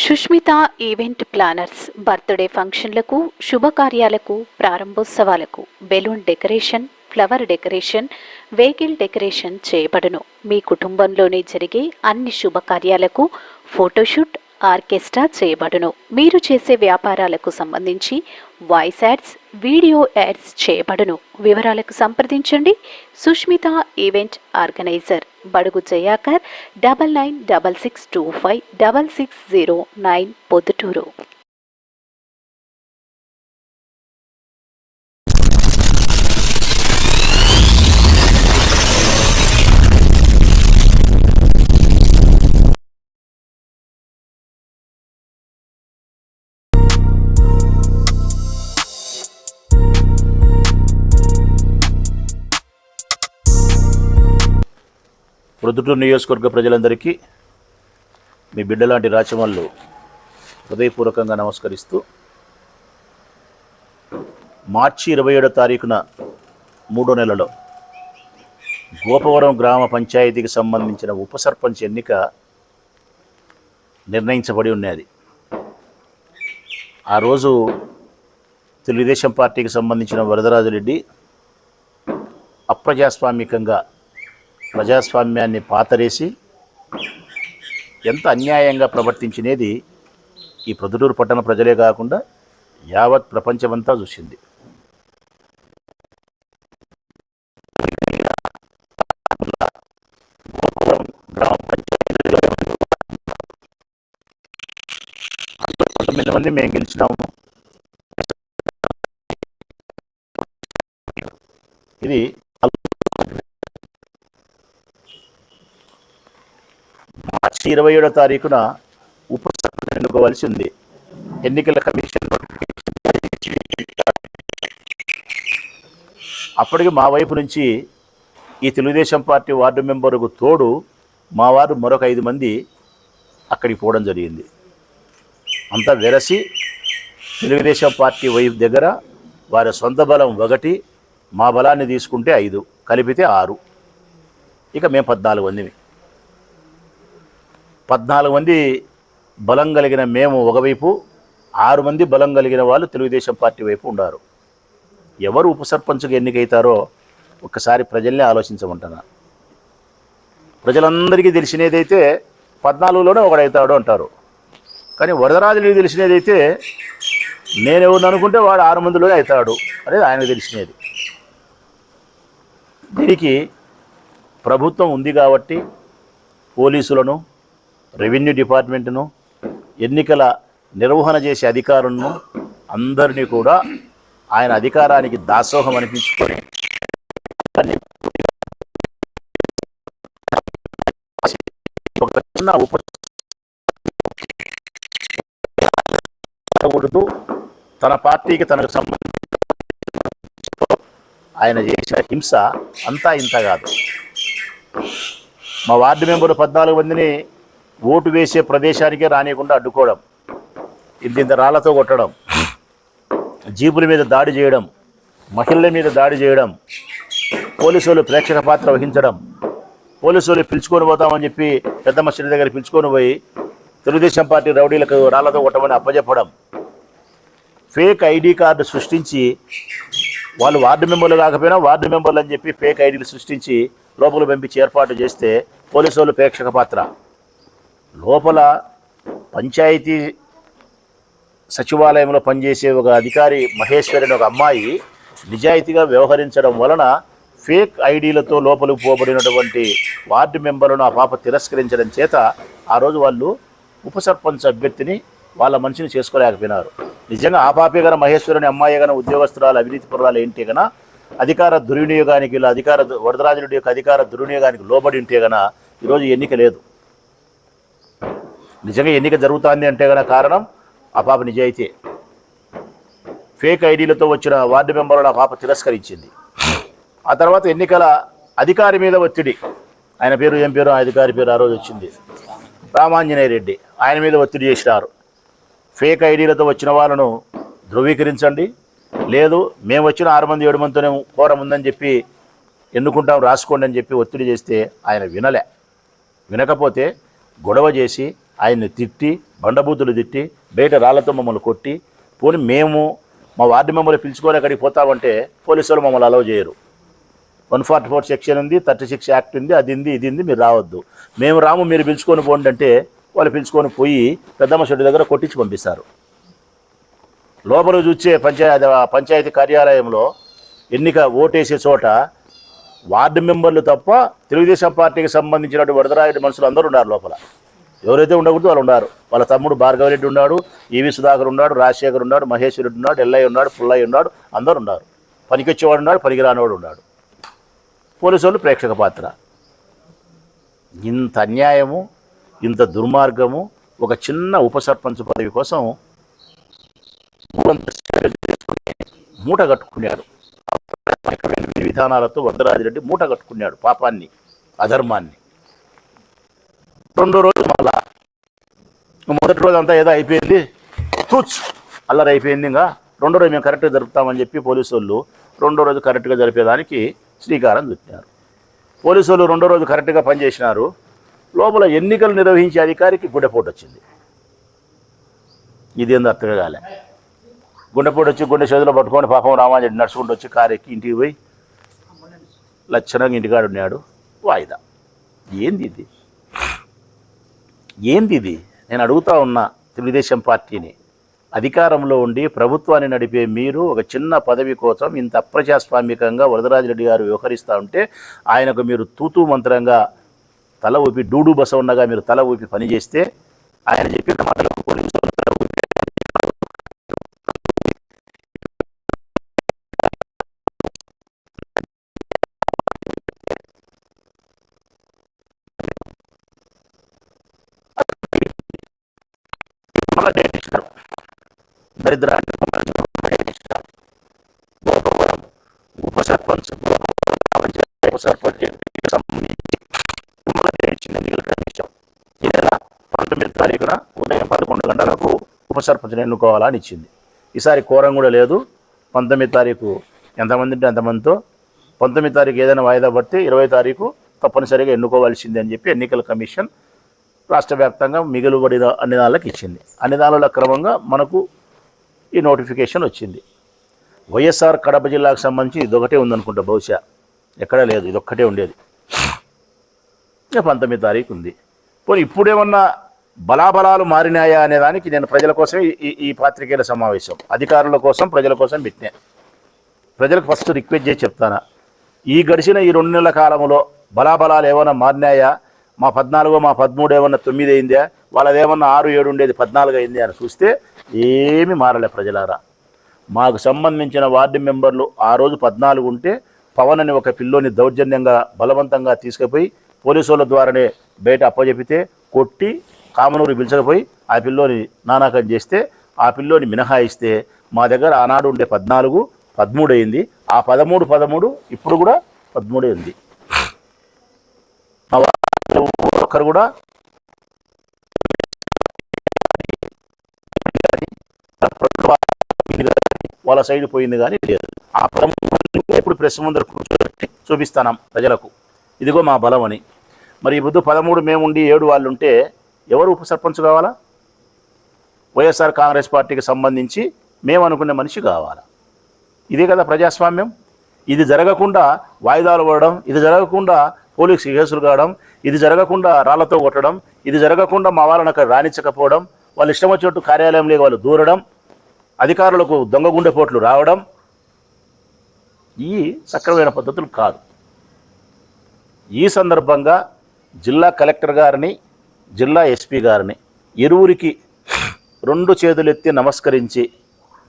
Sushmita event planners birthday ఫంక్షన్లకు, శుభకార్యాలకు, ప్రారంభోత్సవాలకు balloon decoration, flower decoration, vehicle decoration చేయబడును. మీ కుటుంబంలోనే జరిగే అన్ని శుభకార్యాలకు ఫోటోషూట్, ఆర్కెస్ట్రా చేయబడును. మీరు చేసే వ్యాపారాలకు సంబంధించి వాయిస్ యాడ్స్, వీడియో యాడ్స్ చేయబడును. వివరాలకు సంప్రదించండి. సుష్మిత ఈవెంట్ ఆర్గనైజర్, బడుగు జయాకర్, 9966256609, పొద్దుటూరు. ప్రొద్దుటూరు నియోజకవర్గ ప్రజలందరికీ మీ బిడ్డలాంటి రాచమల్లు హృదయపూర్వకంగా నమస్కరిస్తూ, మార్చి 27వ తారీఖున 3వ నెలలో గోపవరం గ్రామ పంచాయతీకి సంబంధించిన ఉప సర్పంచ్ ఎన్నిక నిర్ణయించబడి ఉన్నది. ఆ రోజు తెలుగుదేశం పార్టీకి సంబంధించిన వరదరాజురెడ్డి అప్రజాస్వామికంగా ప్రజాస్వామ్యాన్ని పాతరేసి ఎంత అన్యాయంగా ప్రవర్తించినది ఈ ప్రొద్దుటూరు పట్టణ ప్రజలే కాకుండా యావత్ ప్రపంచమంతా చూసింది. మంది మేము గెలిచినాము. ఇది మార్చి 27వ తారీఖున ఉప సర్పంచ్ ఎన్నుకోవాల్సి ఉంది. ఎన్నికల కమిషన్ అప్పటికి మా వైపు నుంచి ఈ తెలుగుదేశం పార్టీ వార్డు మెంబరుకు తోడు మా వారు మరొక 5 మంది అక్కడికి పోవడం జరిగింది. అంతా వెరసి తెలుగుదేశం పార్టీ వైపు దగ్గర వారి సొంత బలం 1, మా బలాన్ని తీసుకుంటే 5, కలిపితే 6, ఇక మేము 14 మంది. 14 మంది బలం కలిగిన మేము ఒకవైపు, 6 మంది బలం కలిగిన వాళ్ళు తెలుగుదేశం పార్టీ వైపు ఉన్నారు. ఎవరు ఉప సర్పంచ్గా ఎన్నికైతారో ఒక్కసారి ప్రజల్ని ఆలోచించమంటున్నా. ప్రజలందరికీ తెలిసినదైతే 14లోనే ఒకడవుతాడు అంటారు. కానీ వరదరాజులకు తెలిసినదైతే నేనెవరిని అనుకుంటే వాడు 6 మందిలోనే అవుతాడు అనేది ఆయనకు తెలిసినది. దీనికి ప్రభుత్వం ఉంది కాబట్టి పోలీసులను, రెవెన్యూ డిపార్ట్మెంట్ను, ఎన్నికల నిర్వహణ చేసే అధికారులను అందరినీ కూడా ఆయన అధికారానికి దాసోహం అనిపించుకొని ఒక చిన్న ఉపడుతూ తన పార్టీకి తనకు సంబంధించిన ఆయన చేసిన హింస అంతా ఇంత కాదు. మా వార్డు మెంబరు 14 మందిని ఓటు వేసే ప్రదేశానికే రానియకుండా అడ్డుకోవడం, ఇంత రాళ్లతో కొట్టడం, జీపుల మీద దాడి చేయడం, మహిళల మీద దాడి చేయడం, పోలీసు వాళ్ళు ప్రేక్షక పాత్ర వహించడం, పోలీసు వాళ్ళు పిలుచుకొని పోతామని చెప్పి పెద్ద మసీదు దగ్గర పిలుచుకొని పోయి తెలుగుదేశం పార్టీ రౌడీలకు రాళ్లతో కొట్టమని అప్పచెప్పడం, ఫేక్ ఐడి కార్డు సృష్టించి వాళ్ళు వార్డు మెంబర్లు కాకపోయినా వార్డు మెంబర్లు అని చెప్పి ఫేక్ ఐడీలు సృష్టించి లోపల పంపించి ఏర్పాటు చేస్తే పోలీసు వాళ్ళు ప్రేక్షక పాత్ర. లోపల పంచాయతీ సచివాలయంలో పనిచేసే ఒక అధికారి మహేశ్వరి ఒక అమ్మాయి నిజాయితీగా వ్యవహరించడం వలన ఫేక్ ఐడీలతో లోపలికి పోబడినటువంటి వార్డు మెంబర్లను ఆ పాప తిరస్కరించడం చేత ఆ రోజు వాళ్ళు ఉప సర్పంచ్ అభ్యర్థిని వాళ్ళ మనిషిని చేసుకోలేకపోయినారు. నిజంగా ఆ పాపే గన మహేశ్వరుని అమ్మాయి గన ఉద్యోగస్తురాలు, అవినీతి పరురాలు ఏంటి గన అధికార దుర్వినియోగానికి, ఇలా వరదరాజుడి యొక్క అధికార దుర్వినియోగానికి లోబడి ఉంటే గన ఈరోజు ఎన్నిక లేదు. నిజంగా ఎన్నిక జరుగుతుంది అంటే గన కారణం ఆ పాప నిజాయితీ. ఫేక్ ఐడీలతో వచ్చిన వార్డు మెంబర్లను ఆ పాప తిరస్కరించింది. ఆ తర్వాత ఎన్నికల అధికారి మీద ఒత్తిడి, ఆయన పేరు ఏం పేరు, అధికారి పేరు ఆ రోజు వచ్చింది, రామాంజనేయ రెడ్డి, ఆయన మీద ఒత్తిడి చేసినారు. ఫేక్ ఐడీలతో వచ్చిన వాళ్ళను ధృవీకరించండి, లేదు మేము వచ్చిన 6 మంది 7 మందితోనే కోరం ఉందని చెప్పి ఎన్నుకుంటాం రాసుకోండి అని చెప్పి ఒత్తిడి చేస్తే ఆయన వినకపోతే గొడవ చేసి ఆయన్ని తిట్టి బండబూతులు తిట్టి బయట రాళ్లతో మమ్మల్ని కొట్టి పోనీ మేము మా వార్డు మెంబర్లు పిలుచుకొని అక్కడికి పోతామంటే పోలీసు వాళ్ళు మమ్మల్ని అలౌ చేయరు. 144 సెక్షన్ ఉంది, 36 యాక్ట్ ఉంది, అది ఉంది ఇది ఉంది, మీరు రావద్దు. మేము రాము, మీరు పిలుచుకొని పోండి అంటే వాళ్ళు పిలుచుకొని పోయి పెద్దమ్మ షెడ్డు దగ్గర కొట్టించి పంపిస్తారు. లోపల చూసే పంచాయతీ కార్యాలయంలో ఎన్నిక ఓటేసే చోట వార్డు మెంబర్లు తప్ప తెలుగుదేశం పార్టీకి సంబంధించినటువంటి వరదరాయుడు మనుషులు అందరూ ఉన్నారు లోపల. ఎవరైతే ఉండకూడదు వాళ్ళు ఉన్నారు. వాళ్ళ తమ్ముడు భార్గవరెడ్డి ఉన్నాడు, ఈవి సుధాకర్ ఉన్నాడు, రాజశేఖర్ ఉన్నాడు, మహేష్ రెడ్డి ఉన్నాడు, ఎల్లయ్య ఉన్నాడు, పుల్లయ్య ఉన్నాడు, అందరూ ఉన్నారు. పనికొచ్చేవాడు ఉన్నాడు, పనికిరానివాడు ఉన్నాడు. పోలీసు వాళ్ళు ప్రేక్షక పాత్ర. ఇంత అన్యాయము, ఇంత దుర్మార్గము ఒక చిన్న ఉప సర్పంచ్ పదవి కోసం మూట కట్టుకున్నాడు. విధానాలతో వరదరాజిరెడ్డి మూట కట్టుకున్నాడు పాపాన్ని, అధర్మాన్ని. రెండో రోజు మళ్ళా మొదటి రోజు అంతా ఏదో అయిపోయింది, అల్లరి అయిపోయింది. ఇంకా రెండో రోజు మేము కరెక్ట్గా జరుపుతామని చెప్పి పోలీసు వాళ్ళు రెండో రోజు కరెక్ట్గా జరిపేదానికి శ్రీకారం చుట్టినారు. పోలీసు వాళ్ళు రెండో రోజు కరెక్ట్గా పనిచేసినారు. లోపల ఎన్నికలు నిర్వహించే అధికారికి గుండెపోటు వచ్చింది. ఇదేందో అర్థం కాలే. గుండెపోటు వచ్చి గుండె చేతిలో పట్టుకొని పాపం రామారెడ్డి నడుచుకుంటూ వచ్చి కారు ఎక్కి ఇంటికి పోయి లక్షణంగా ఇంటికాడు ఉన్నాడు. వాయిదా. ఏంది ఇది? ఏంది ఇది? నేను అడుగుతా ఉన్నా తెలుగుదేశం పార్టీని. అధికారంలో ఉండి ప్రభుత్వాన్ని నడిపే మీరు ఒక చిన్న పదవి కోసం ఇంత అప్రజాస్వామికంగా వరదరాజిరెడ్డి గారు వ్యవహరిస్తూ ఉంటే ఆయనకు మీరు తూతూ మంత్రంగా తల ఊపి డూడు బసవన్నగా మీరు తల ఊపి పనిచేస్తే ఆయన చెప్పిన మాటలకు పోలీసులు దరిద్రాన్ని ఉప సర్పంచ్ ఈ నెల 19వ తారీఖున ఉదయం 11 గంటలకు ఉప సర్పంచ్ని ఎన్నుకోవాలని ఇచ్చింది. ఈసారి కోరం కూడా లేదు. 19వ తారీఖు ఎంతమంది ఉంటే అంతమందితో 19వ తారీఖు ఏదైనా వాయిదా పడితే 20వ తారీఖు తప్పనిసరిగా ఎన్నుకోవాల్సిందే అని చెప్పి ఎన్నికల కమిషన్ రాష్ట్ర వ్యాప్తంగా మిగులుబడిన అన్ని దాళ్ళకి ఇచ్చింది. అన్ని దాళ్ళ క్రమంగా మనకు ఈ నోటిఫికేషన్ వచ్చింది. వైఎస్ఆర్ కడప జిల్లాకు సంబంధించి ఇదొకటే ఉందనుకుంటా, బహుశా ఎక్కడా లేదు, ఇదొక్కటే ఉండేది. 19వ తారీఖు ఉంది. పోనీ ఇప్పుడేమన్నా బలాబలాలు మారినాయా అనే దానికి నేను ప్రజల కోసమే ఈ పాత్రికేయుల సమావేశం, అధికారుల కోసం ప్రజల కోసం పెట్టినా. ప్రజలకు ఫస్ట్ రిక్వెస్ట్ చేసి చెప్తానా, ఈ గడిచిన ఈ 2 నెలల కాలంలో బలాబలాలు ఏమైనా మారినాయా? మా 14 మా 13 ఏమన్నా 9 అయిందా? వాళ్ళదేమన్నా 6 7 ఉండేది 14 అయింది అని చూస్తే ఏమీ మారలే. ప్రజలారా, మాకు సంబంధించిన వార్డు మెంబర్లు ఆ రోజు 14 ఉంటే పవన్ అని ఒక పిల్లోని దౌర్జన్యంగా బలవంతంగా తీసుకుపోయి పోలీసు వాళ్ళ ద్వారానే బయట అప్పచెపితే కొట్టి కామనూరు పిలిచకపోయి ఆ పిల్లోని నానాకం చేస్తే ఆ పిల్లోని మినహాయిస్తే మా దగ్గర ఆనాడు ఉండే 14 13 అయింది. ఆ 13 ఇప్పుడు కూడా 13 ఉంది. ఒక్కరు కూడా వాళ్ళ సైడ్ పోయింది కానీ లేదు. ఆ 13 ఇప్పుడు ప్రెస్ ముందర కూర్చోబెట్టి చూపిస్తాం ప్రజలకు, ఇదిగో మా బలం అని. మరి ఈ బుద్ధు 13 మేముండి 7 వాళ్ళు ఉంటే ఎవరు ఉప సర్పంచ్ కావాలా? వైఎస్ఆర్ కాంగ్రెస్ పార్టీకి సంబంధించి మేము అనుకునే మనిషి కావాలా? ఇదే కదా ప్రజాస్వామ్యం. ఇది జరగకుండా వాయిదాలు పడడం, ఇది జరగకుండా పోలీసు కేసులు కావడం, ఇది జరగకుండా రాళ్లతో కొట్టడం, ఇది జరగకుండా మా వాళ్ళని అక్కడ రాణించకపోవడం, వాళ్ళు ఇష్టం వచ్చినట్టు కార్యాలయంలో వాళ్ళు దూరడం, అధికారులకు దొంగ గుండెపోట్లు రావడం, ఈ సక్రమైన పద్ధతులు కాదు. ఈ సందర్భంగా జిల్లా కలెక్టర్ గారిని, జిల్లా ఎస్పీ గారిని ఇరువురికి 2 చేతులెత్తి నమస్కరించి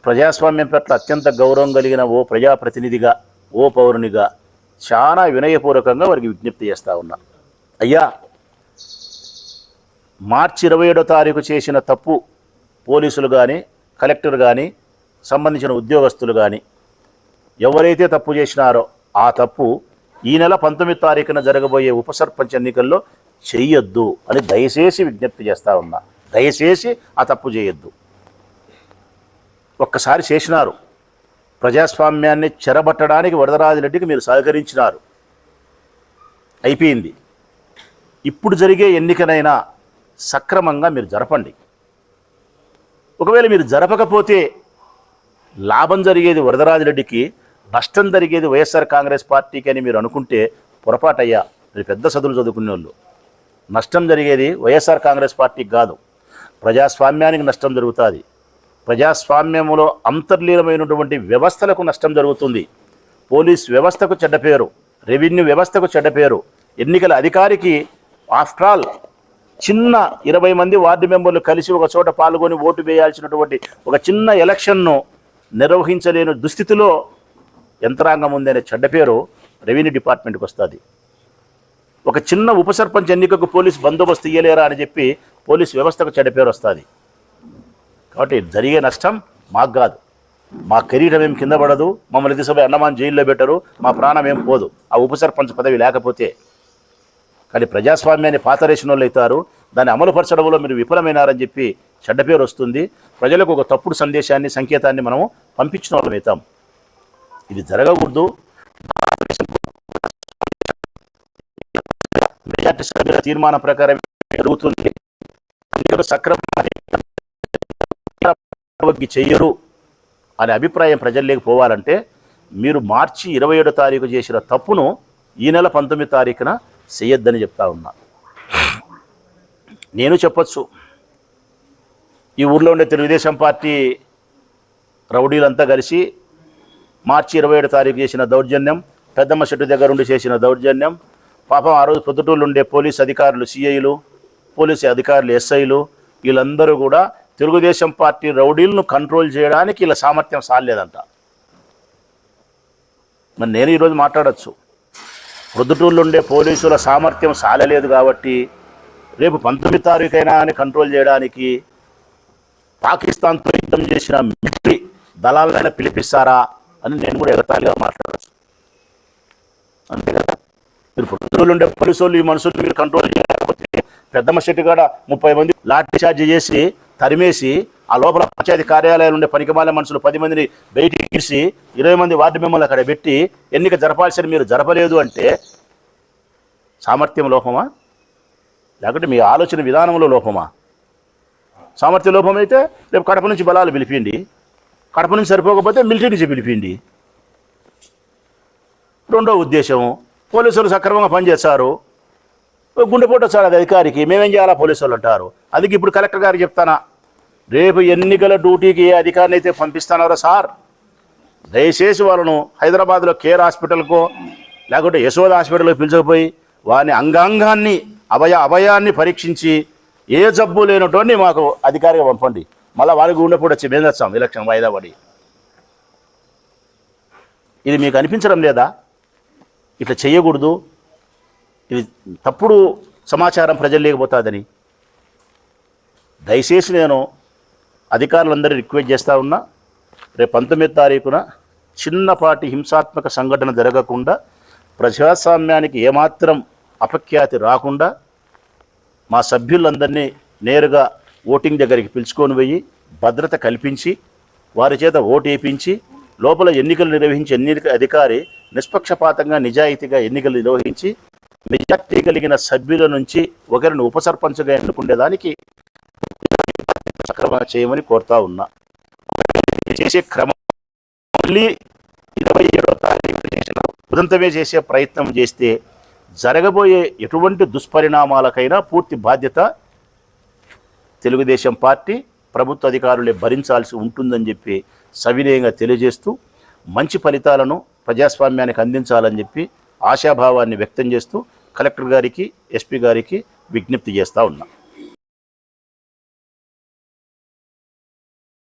ప్రజాస్వామ్యం పట్ల అత్యంత గౌరవం కలిగిన ఓ ప్రజాప్రతినిధిగా, ఓ పౌరునిగా చాలా వినయపూర్వకంగా వారికి విజ్ఞప్తి చేస్తూ ఉన్నా. అయ్యా, మార్చి 27వ తారీఖు చేసిన తప్పు పోలీసులు కానీ, కలెక్టర్ కానీ, సంబంధించిన ఉద్యోగస్తులు కానీ ఎవరైతే తప్పు చేసినారో ఆ తప్పు ఈ నెల 19వ తారీఖున జరగబోయే ఉప సర్పంచ్ ఎన్నికల్లో చెయ్యొద్దు అని దయచేసి విజ్ఞప్తి చేస్తూ ఉన్నా. దయచేసి ఆ తప్పు చేయొద్దు. ఒక్కసారి చేసినారు, ప్రజాస్వామ్యాన్ని చెరబట్టడానికి వరదరాజిరెడ్డికి మీరు సహకరించినారు, అయిపోయింది. ఇప్పుడు జరిగే ఎన్నికనైనా సక్రమంగా మీరు జరపండి. ఒకవేళ మీరు జరపకపోతే లాభం జరిగేది వరదరాజిరెడ్డికి, నష్టం జరిగేది వైఎస్ఆర్ కాంగ్రెస్ పార్టీకి అని మీరు అనుకుంటే పొరపాటయ్యా. మీరు పెద్ద చదువులు చదువుకునే వాళ్ళు. నష్టం జరిగేది వైఎస్ఆర్ కాంగ్రెస్ పార్టీకి కాదు, ప్రజాస్వామ్యానికి నష్టం జరుగుతుంది. ప్రజాస్వామ్యంలో అంతర్లీనమైనటువంటి వ్యవస్థలకు నష్టం జరుగుతుంది. పోలీస్ వ్యవస్థకు చెడ్డ పేరు, రెవెన్యూ వ్యవస్థకు చెడ్డ పేరు, ఎన్నికల అధికారికి ఆఫ్టర్ ఆల్ చిన్న 20 మంది వార్డు మెంబర్లు కలిసి ఒక చోట పాల్గొని ఓటు వేయాల్సినటువంటి ఒక చిన్న ఎలక్షన్ను నిర్వహించలేని దుస్థితిలో యంత్రాంగం ఉందనే చెడ్డ పేరు రెవెన్యూ డిపార్ట్మెంట్కి వస్తుంది. ఒక చిన్న ఉప సర్పంచ్ ఎన్నికకు పోలీస్ బందోబస్తు ఇయ్యలేరా అని చెప్పి పోలీస్ వ్యవస్థకు చెడ్డ పేరు వస్తుంది. కాబట్టి జరిగే నష్టం మాకు కాదు, మా కెరీర్ ఏం కింద పడదు, మమ్మల్ని తీసుకుపోయి అన్నమాన్ జైల్లో పెట్టరు, మా ప్రాణం ఏం పోదు ఆ ఉప సర్పంచ్ పదవి లేకపోతే. కానీ ప్రజాస్వామ్యాన్ని పాతరేసిన వాళ్ళు అవుతారు, దాన్ని అమలుపరచడంలో మీరు విఫలమైనారని చెప్పి చెడ్డ పేరు వస్తుంది. ప్రజలకు ఒక తప్పుడు సందేశాన్ని, సంకేతాన్ని మనము పంపించిన వాళ్ళం అవుతాం. ఇది జరగకూడదు. మెజార్టీ సభ్యుల తీర్మానం ప్రకారం జరుగుతుంది. సక్రమంగా చెయ్యరు అనే అభిప్రాయం ప్రజల్లోకి పోవాలంటే మీరు మార్చి 27వ తారీఖు చేసిన తప్పును ఈ నెల 19వ తారీఖున చేయొద్దని చెప్తా ఉన్నా. నేను చెప్పొచ్చు, ఈ ఊర్లో ఉండే తెలుగుదేశం పార్టీ రౌడీలంతా కలిసి మార్చి 27వ తారీఖు చేసిన దౌర్జన్యం, పెద్దమ్మ చెట్టు దగ్గర ఉండి చేసిన దౌర్జన్యం, పాపం ఆ రోజు పొద్దుటూళ్ళు ఉండే పోలీసు అధికారులు, సిఐలు, పోలీసు అధికారులు, ఎస్ఐలు, వీళ్ళందరూ కూడా తెలుగుదేశం పార్టీ రౌడీలను కంట్రోల్ చేయడానికి వీళ్ళ సామర్థ్యం సాలేదంట. మరి నేను ఈరోజు మాట్లాడచ్చు, ప్రొద్దుటూళ్ళు ఉండే పోలీసుల సామర్థ్యం సాలలేదు కాబట్టి రేపు 19వ తారీఖైనా అని కంట్రోల్ చేయడానికి పాకిస్తాన్తో యుద్ధం చేసిన మిలిటరీ దళాలైనా పిలిపిస్తారా అని నేను కూడా ఎగతాళిగా మాట్లాడచ్చు. అంతే కదా. మీరు ప్రొద్దుటూళ్ళు ఉండే పోలీసు వాళ్ళు ఈ మనుషులు మీరు కంట్రోల్ చేయకపోతే పెద్దమ్మ చెట్టు కాడ 30 మంది లాఠీ చార్జ్ చేసి తరిమేసి ఆ లోపల పంచాయతీ కార్యాలయాలు ఉండే పనికిమాల మనుషులు 10 మందిని బయటికి తీసి 20 మంది వార్డు మెంబర్లు అక్కడ పెట్టి ఎన్నిక జరపాల్సిన మీరు జరపలేదు అంటే సామర్థ్యం లోపమా, లేకుంటే మీ ఆలోచన విధానంలో లోపమా? సామర్థ్య లోపం అయితే రేపు కడప నుంచి బలాలు పిలిపిండి, కడప నుంచి సరిపోకపోతే మిలిటరీ నుంచి పిలిపిండి. రెండో ఉద్దేశం, పోలీసులు సక్రమంగా పనిచేస్తారు, గుండెపోటు వచ్చాడు అది అధికారికి, మేమేం చేయాలా పోలీసు వాళ్ళు అంటారు. అందుకే ఇప్పుడు కలెక్టర్ గారికి చెప్తానా, రేపు ఎన్నికల డ్యూటీకి ఏ అధికారిని అయితే పంపిస్తున్నారో సార్, దయచేసి వాళ్ళను హైదరాబాద్లో కేర్ హాస్పిటల్కో లేకుంటే యశోద హాస్పిటల్కి పిలిచకపోయి వాని అంగాంగాన్ని అభయాన్ని పరీక్షించి ఏ జబ్బు లేనటువంటి మాకు అధికారిగా పంపండి. మళ్ళీ వారికి గుండెపోటు వచ్చి మేము తెస్తాం ఎలక్షన్ వాయిదా పడి. ఇది మీకు అనిపించడం లేదా? ఇట్లా చేయకూడదు, ఇది తప్పుడు సమాచారం ప్రజలు లేకపోతుందని. దయచేసి నేను అధికారులందరూ రిక్వెస్ట్ చేస్తూ ఉన్నా, రేపు 19వ తారీఖున చిన్నపాటి హింసాత్మక సంఘటన జరగకుండా, ప్రజాస్వామ్యానికి ఏమాత్రం అపఖ్యాతి రాకుండా మా సభ్యులందరినీ నేరుగా ఓటింగ్ దగ్గరికి పిలుచుకొని పోయి భద్రత కల్పించి వారి చేత ఓటు వేయించి లోపల ఎన్నికలు నిర్వహించి ఎన్నికల అధికారి నిష్పక్షపాతంగా నిజాయితీగా ఎన్నికలు నిర్వహించి మెజార్టీ కలిగిన సభ్యుల నుంచి ఒకరిని ఉప సర్పంచ్గా ఎన్నుకునేదానికి సక్రమంగా చేయమని కోరుతా ఉన్నా. చేసే క్రమం మళ్ళీ 27వ తారీఖు చేసిన ఉదంతమే చేసే ప్రయత్నం చేస్తే జరగబోయే ఎటువంటి దుష్పరిణామాలకైనా పూర్తి బాధ్యత తెలుగుదేశం పార్టీ ప్రభుత్వ అధికారులే భరించాల్సి ఉంటుందని చెప్పి సవినయంగా తెలియజేస్తూ మంచి ఫలితాలను ప్రజాస్వామ్యానికి అందించాలని చెప్పి ఆశాభావాన్ని వ్యక్తం చేస్తూ కలెక్టర్ గారికి, ఎస్పీ గారికి విజ్ఞప్తి చేస్తూ ఉన్నా.